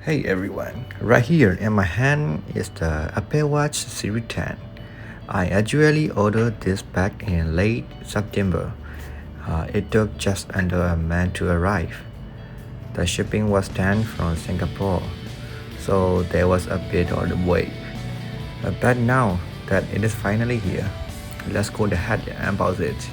Hey everyone, right here in my hand is the Apple Watch Series 10. I actually ordered this back in late September. It took just under a month to arrive. The shipping was done from Singapore, so there was a bit of a wait. But now that it is finally here, let's go ahead and about it.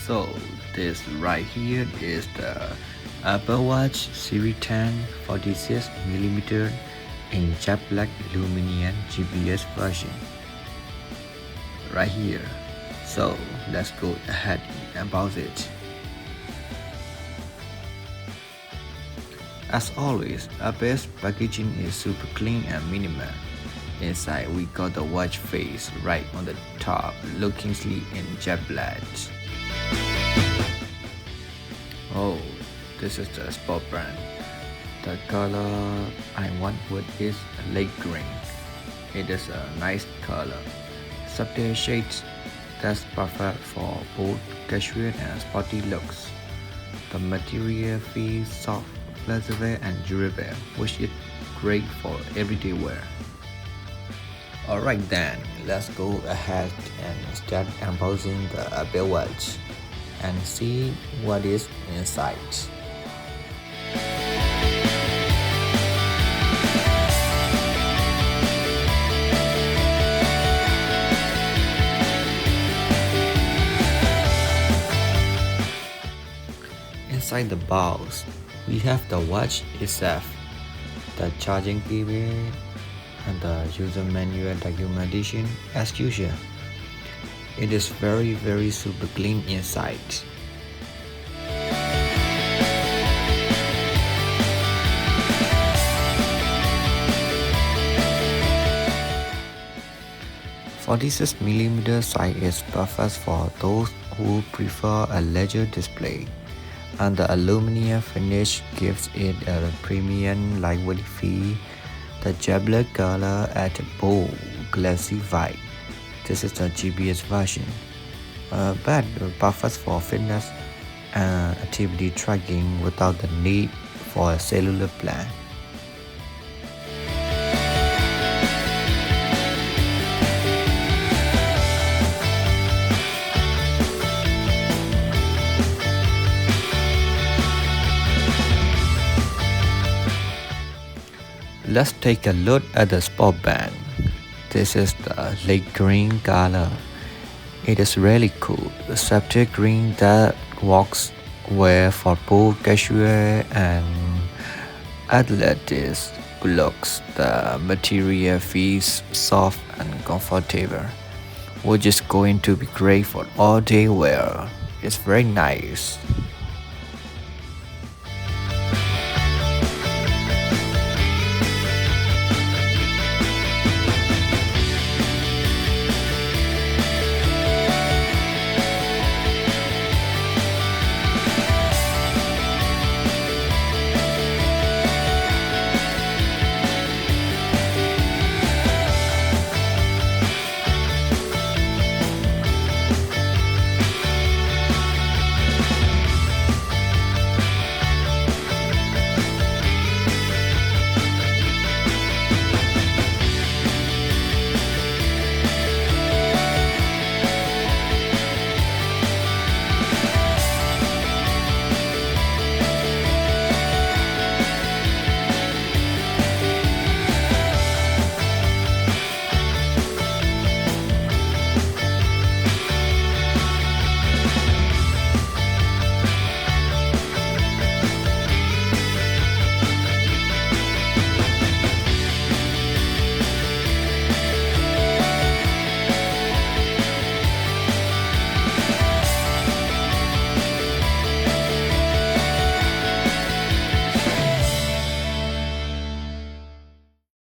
So this right here is the Apple Watch Series 10 46mm in jet black aluminum GPS version. Right here. So let's go ahead about it. As always, Apple's packaging is super clean and minimal. Inside we got the watch face right on the top, looking sleek in jet black. Oh, this is the sport brand. The color I went with is light green. It is a nice color. Subtle shades that's perfect for both casual and sporty looks. The material feels soft, flexible and durable, which is great for everyday wear. Alright then, let's go ahead and start unboxing the Apple Watch and see what is inside. Inside the box, we have the watch itself, the charging cable, and the user manual documentation as usual. It is very super clean inside. For this 6mm size is perfect for those who prefer a larger display, and the aluminum finish gives it a premium lightweight feel. The jet black color adds a bold, glassy vibe. This is the GPS version, but perfect for fitness and activity tracking without the need for a cellular plan. Let's take a look at the sport band. This is the light green color. It is really cool, subtle green that works well for both casual and athletic looks. The material feels soft and comfortable, which is going to be great for all day wear. It's very nice.